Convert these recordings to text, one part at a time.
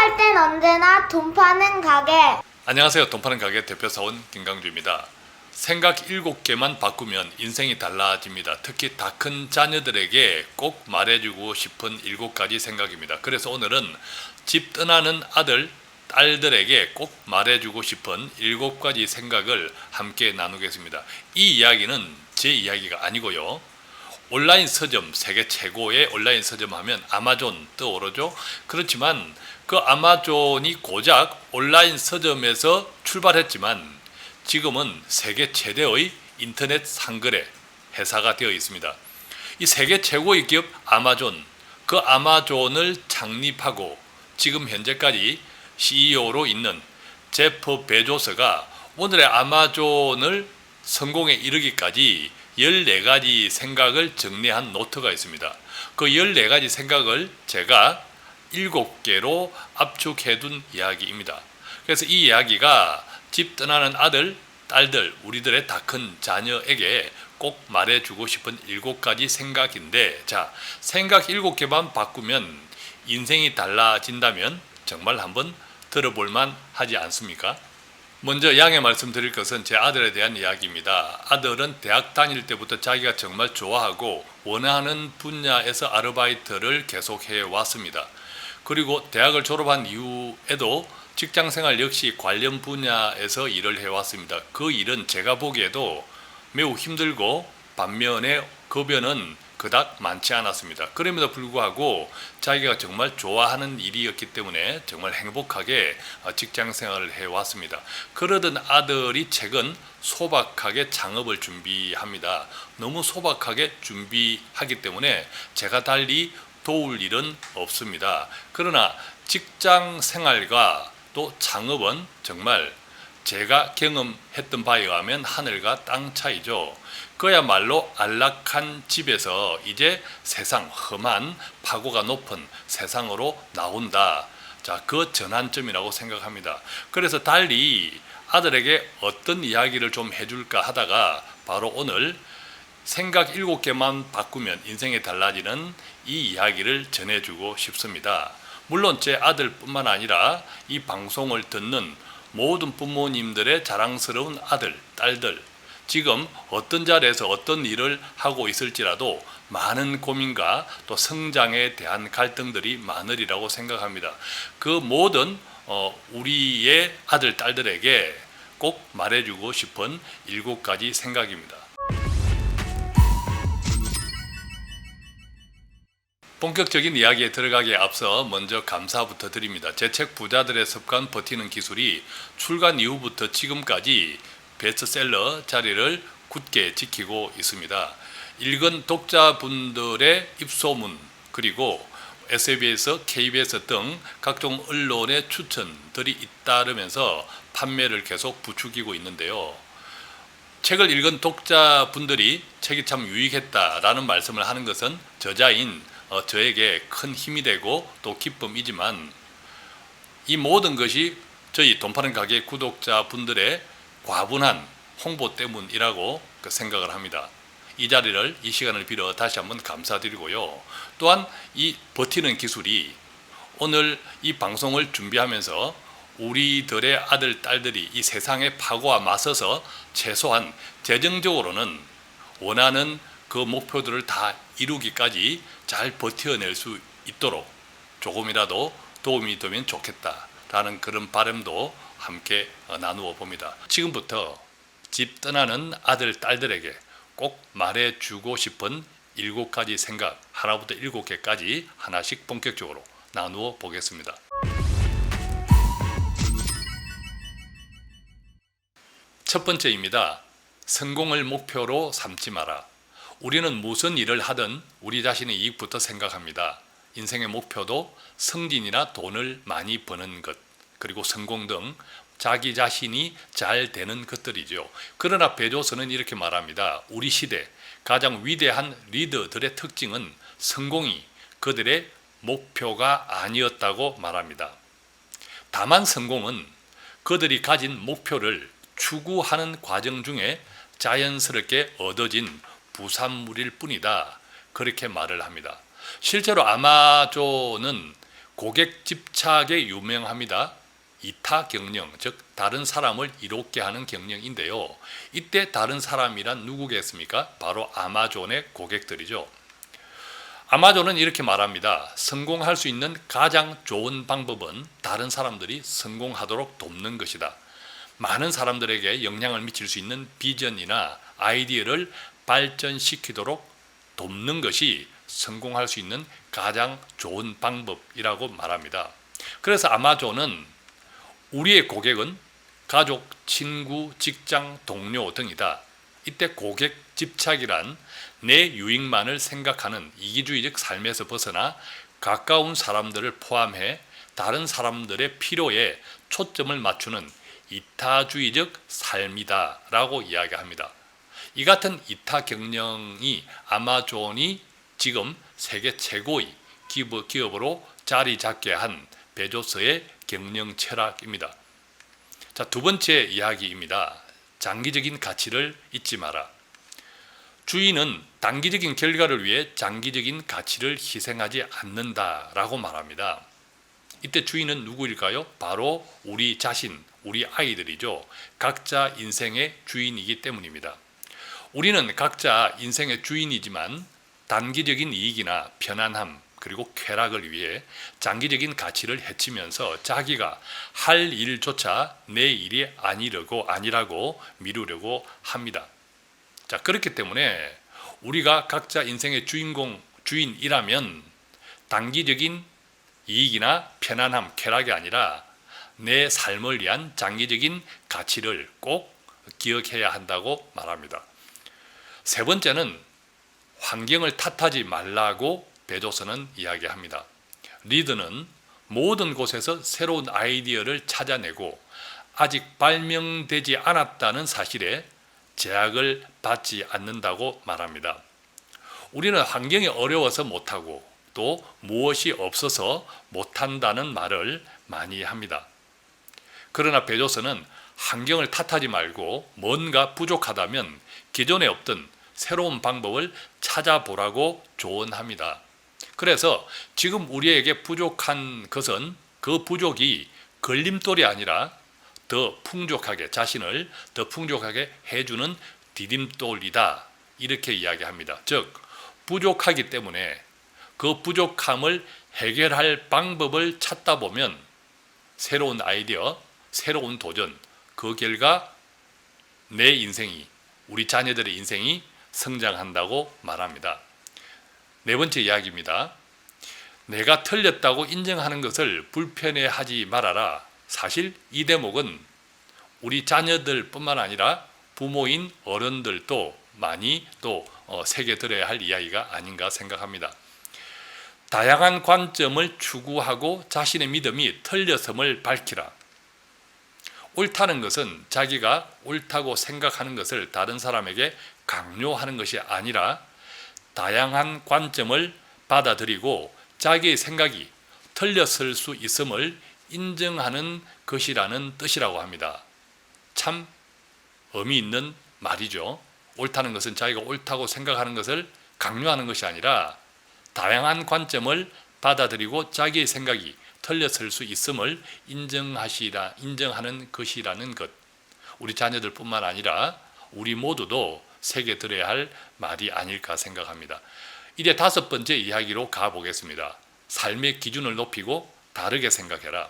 할 땐 언제나 돈 파는 가게. 안녕하세요. 돈 파는 가게 대표사원 김강주입니다. 생각 7개만 바꾸면 인생이 달라집니다. 특히 다 큰 자녀들에게 꼭 말해주고 싶은 7가지 생각입니다. 그래서 오늘은 집 떠나는 아들, 딸들에게 꼭 말해주고 싶은 7가지 생각을 함께 나누겠습니다. 이 이야기는 제 이야기가 아니고요. 온라인 서점, 세계 최고의 온라인 서점 하면 아마존 떠오르죠. 그렇지만 그 아마존이 고작 온라인 서점에서 출발했지만 지금은 세계 최대의 인터넷 상거래 회사가 되어 있습니다. 이 세계 최고의 기업 아마존, 그 아마존을 창립하고 지금 현재까지 CEO로 있는 제프 베조스가 오늘의 아마존을 성공에 이르기까지 14가지 생각을 정리한 노트가 있습니다. 그 14가지 생각을 제가 7개로 압축해둔 이야기입니다. 그래서 이 이야기가 집 떠나는 아들, 딸들, 우리들의 다 큰 자녀에게 꼭 말해주고 싶은 7가지 생각인데, 자, 생각 7개만 바꾸면 인생이 달라진다면 정말 한번 들어볼만 하지 않습니까? 먼저 양해 말씀드릴 것은 제 아들에 대한 이야기입니다. 아들은 대학 다닐 때부터 자기가 정말 좋아하고 원하는 분야에서 아르바이트를 계속해 왔습니다. 그리고 대학을 졸업한 이후에도 직장생활 역시 관련 분야에서 일을 해왔습니다. 그 일은 제가 보기에도 매우 힘들고 반면에 급여는 그닥 많지 않았습니다. 그럼에도 불구하고 자기가 정말 좋아하는 일이었기 때문에 정말 행복하게 직장생활을 해왔습니다. 그러던 아들이 최근 소박하게 창업을 준비합니다. 너무 소박하게 준비하기 때문에 제가 달리 도울 일은 없습니다. 그러나 직장생활과 또 창업은 정말 제가 경험했던 바에 의하면 하늘과 땅 차이죠. 그야말로 안락한 집에서 이제 세상, 험한 파고가 높은 세상으로 나온다. 자, 그 전환점이라고 생각합니다. 그래서 달리 아들에게 어떤 이야기를 좀 해줄까 하다가 바로 오늘 생각 7개만 바꾸면 인생이 달라지는 이 이야기를 전해주고 싶습니다. 물론 제 아들뿐만 아니라 이 방송을 듣는 모든 부모님들의 자랑스러운 아들, 딸들, 지금 어떤 자리에서 어떤 일을 하고 있을지라도 많은 고민과 또 성장에 대한 갈등들이 많으리라고 생각합니다. 그 모든 우리의 아들, 딸들에게 꼭 말해주고 싶은 7가지 생각입니다. 본격적인 이야기에 들어가기에 앞서 먼저 감사부터 드립니다. 제 책 부자들의 습관 버티는 기술이 출간 이후부터 지금까지 베스트셀러 자리를 굳게 지키고 있습니다. 읽은 독자분들의 입소문, 그리고 SBS, KBS 등 각종 언론의 추천들이 잇따르면서 판매를 계속 부추기고 있는데요. 책을 읽은 독자분들이 책이 참 유익했다라는 말씀을 하는 것은 저자인 저에게 큰 힘이 되고 또 기쁨이지만 이 모든 것이 저희 돈 파는 가게 구독자분들의 과분한 홍보 때문이라고 생각을 합니다. 이 자리를, 이 시간을 빌어 다시 한번 감사드리고요. 또한 이 버티는 기술이 오늘 이 방송을 준비하면서 우리들의 아들, 딸들이 이 세상의 파고와 맞서서 최소한 재정적으로는 원하는 그 목표들을 다 이루기까지 잘 버텨낼 수 있도록 조금이라도 도움이 되면 좋겠다라는 그런 바람도 함께 나누어 봅니다. 지금부터 집 떠나는 아들, 딸들에게 꼭 말해주고 싶은 7가지 생각, 하나부터 7개까지 하나씩 본격적으로 나누어 보겠습니다. 첫 번째입니다. 성공을 목표로 삼지 마라. 우리는 무슨 일을 하든 우리 자신의 이익부터 생각합니다. 인생의 목표도 승진이나 돈을 많이 버는 것, 그리고 성공 등 자기 자신이 잘 되는 것들이죠. 그러나 베조스는 이렇게 말합니다. 우리 시대 가장 위대한 리더들의 특징은 성공이 그들의 목표가 아니었다고 말합니다. 다만 성공은 그들이 가진 목표를 추구하는 과정 중에 자연스럽게 얻어진 부산물일 뿐이다. 그렇게 말을 합니다. 실제로 아마존은 고객 집착에 유명합니다. 이타 경영, 즉 다른 사람을 이롭게 하는 경영인데요. 이때 다른 사람이란 누구겠습니까? 바로 아마존의 고객들이죠. 아마존은 이렇게 말합니다. 성공할 수 있는 가장 좋은 방법은 다른 사람들이 성공하도록 돕는 것이다. 많은 사람들에게 영향을 미칠 수 있는 비전이나 아이디어를 발전시키도록 돕는 것이 성공할 수 있는 가장 좋은 방법이라고 말합니다. 그래서 아마존은 우리의 고객은 가족, 친구, 직장, 동료 등이다. 이때 고객 집착이란 내 유익만을 생각하는 이기주의적 삶에서 벗어나 가까운 사람들을 포함해 다른 사람들의 필요에 초점을 맞추는 이타주의적 삶이다 라고 이야기합니다. 이 같은 이타 경영이 아마존이 지금 세계 최고의 기업으로 자리 잡게 한 베조스의 경영 철학입니다. 자, 두 번째 이야기입니다. 장기적인 가치를 잊지 마라. 주인은 단기적인 결과를 위해 장기적인 가치를 희생하지 않는다라고 말합니다. 이때 주인은 누구일까요? 바로 우리 자신, 우리 아이들이죠. 각자 인생의 주인이기 때문입니다. 우리는 각자 인생의 주인이지만 단기적인 이익이나 편안함 그리고 쾌락을 위해 장기적인 가치를 해치면서 자기가 할 일조차 내 일이 아니라고 미루려고 합니다. 자, 그렇기 때문에 우리가 각자 인생의 주인이라면 단기적인 이익이나 편안함, 쾌락이 아니라 내 삶을 위한 장기적인 가치를 꼭 기억해야 한다고 말합니다. 세 번째는 환경을 탓하지 말라고 베조스는 이야기합니다. 리더는 모든 곳에서 새로운 아이디어를 찾아내고 아직 발명되지 않았다는 사실에 제약을 받지 않는다고 말합니다. 우리는 환경이 어려워서 못하고 또 무엇이 없어서 못한다는 말을 많이 합니다. 그러나 베조스는 환경을 탓하지 말고 뭔가 부족하다면 기존에 없던 새로운 방법을 찾아보라고 조언합니다. 그래서 지금 우리에게 부족한 것은 그 부족이 걸림돌이 아니라 더 풍족하게, 자신을 더 풍족하게 해주는 디딤돌이다. 이렇게 이야기합니다. 즉, 부족하기 때문에 그 부족함을 해결할 방법을 찾다 보면 새로운 아이디어, 새로운 도전, 그 결과 내 인생이, 우리 자녀들의 인생이 성장한다고 말합니다. 네 번째 이야기입니다. 내가 틀렸다고 인정하는 것을 불편해하지 말아라. 사실 이 대목은 우리 자녀들 뿐만 아니라 부모인 어른들도 많이 또 새겨들어야 할 이야기가 아닌가 생각합니다. 다양한 관점을 추구하고 자신의 믿음이 틀렸음을 밝히라. 옳다는 것은 자기가 옳다고 생각하는 것을 다른 사람에게 강요하는 것이 아니라 다양한 관점을 받아들이고 자기의 생각이 틀렸을 수 있음을 인정하는 것이라는 뜻이라고 합니다. 참 의미 있는 말이죠. 옳다는 것은 자기가 옳다고 생각하는 것을 강요하는 것이 아니라 다양한 관점을 받아들이고 자기의 생각이 틀렸을 수 있음을 인정하는 것이라는 것. 우리 자녀들뿐만 아니라 우리 모두도 새겨들어야 할 말이 아닐까 생각합니다. 이제 다섯 번째 이야기로 가보겠습니다. 삶의 기준을 높이고 다르게 생각해라.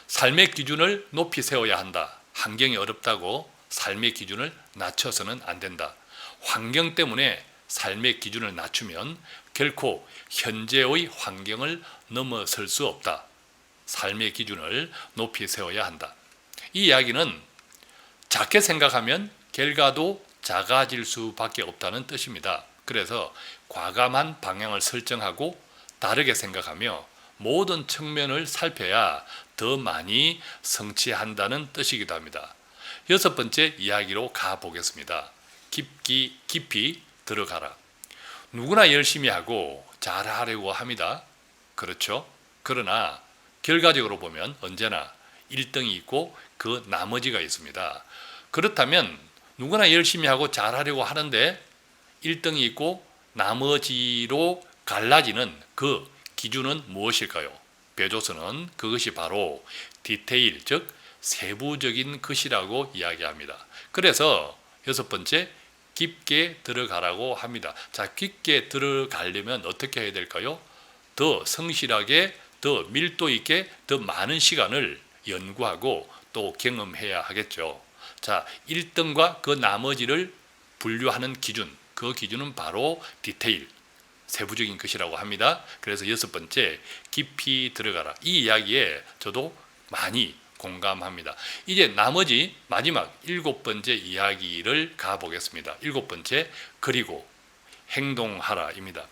삶의 기준을 높이 세워야 한다. 환경이 어렵다고 삶의 기준을 낮춰서는 안 된다. 환경 때문에 삶의 기준을 낮추면 결코 현재의 환경을 넘어설 수 없다. 삶의 기준을 높이 세워야 한다. 이 이야기는 작게 생각하면 결과도 작아질 수밖에 없다는 뜻입니다. 그래서 과감한 방향을 설정하고 다르게 생각하며 모든 측면을 살펴야 더 많이 성취한다는 뜻이기도 합니다. 여섯 번째 이야기로 가보겠습니다. 깊이 들어가라. 누구나 열심히 하고 잘하려고 합니다. 그렇죠? 그러나 결과적으로 보면 언제나 1등이 있고 그 나머지가 있습니다. 그렇다면 누구나 열심히 하고 잘하려고 하는데 1등이 있고 나머지로 갈라지는 그 기준은 무엇일까요? 배조선은 그것이 바로 디테일, 즉 세부적인 것이라고 이야기합니다. 그래서 여섯 번째, 깊게 들어가라고 합니다. 자, 깊게 들어가려면 어떻게 해야 될까요? 더 성실하게, 더 밀도 있게, 더 많은 시간을 연구하고 또 경험해야 하겠죠. 자, 1등과 그 나머지를 분류하는 기준, 그 기준은 바로 디테일, 세부적인 것이라고 합니다. 그래서 여섯 번째, 깊이 들어가라. 이 이야기에 저도 많이 공감합니다. 이제 나머지 마지막 일곱 번째 이야기를 가보겠습니다. 일곱 번째, 그리고 행동하라입니다.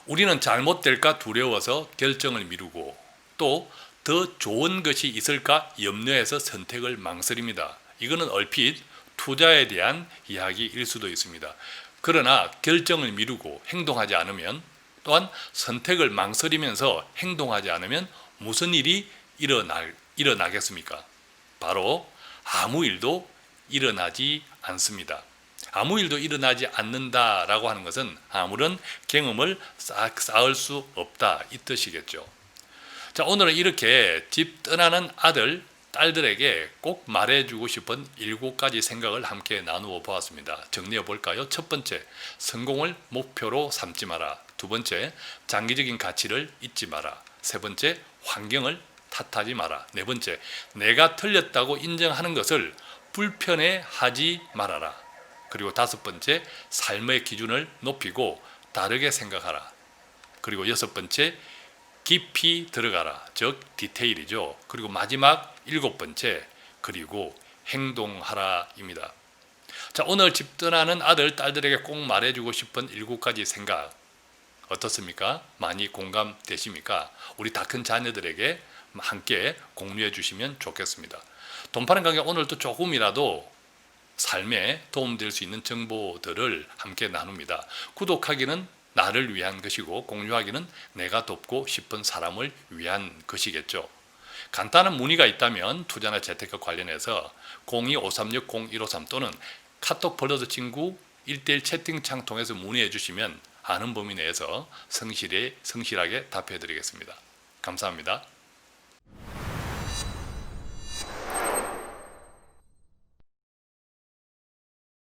우리는 잘못될까 두려워서 결정을 미루고 또 더 좋은 것이 있을까 염려해서 선택을 망설입니다. 이거는 얼핏 투자에 대한 이야기일 수도 있습니다. 그러나 결정을 미루고 행동하지 않으면, 또한 선택을 망설이면서 행동하지 않으면 무슨 일이 일어나겠습니까? 바로 아무 일도 일어나지 않습니다. 아무 일도 일어나지 않는다라고 하는 것은 아무런 경험을 쌓을 수 없다, 이 뜻이겠죠. 자, 오늘은 이렇게 집 떠나는 아들, 딸들에게 꼭 말해주고 싶은 7가지 생각을 함께 나누어 보았습니다. 정리해 볼까요? 첫 번째, 성공을 목표로 삼지 마라. 두 번째, 장기적인 가치를 잊지 마라. 세 번째, 환경을 탓하지 마라. 네 번째, 내가 틀렸다고 인정하는 것을 불편해하지 말아라. 그리고 다섯 번째, 삶의 기준을 높이고 다르게 생각하라. 그리고 여섯 번째, 깊이 들어가라. 즉 디테일이죠. 그리고 마지막 일곱 번째, 그리고 행동하라입니다. 자, 오늘 집 떠나는 아들, 딸들에게 꼭 말해주고 싶은 7가지 생각 어떻습니까? 많이 공감되십니까? 우리 다 큰 자녀들에게 함께 공유해 주시면 좋겠습니다. 돈 파는 가게, 오늘도 조금이라도 삶에 도움될 수 있는 정보들을 함께 나눕니다. 구독하기는 나를 위한 것이고 공유하기는 내가 돕고 싶은 사람을 위한 것이겠죠. 간단한 문의가 있다면 투자나 재테크 관련해서 02-536-0153 또는 카톡 블러드 친구 1대1 채팅창 통해서 문의해 주시면 아는 범위 내에서 성실하게 답해 드리겠습니다. 감사합니다.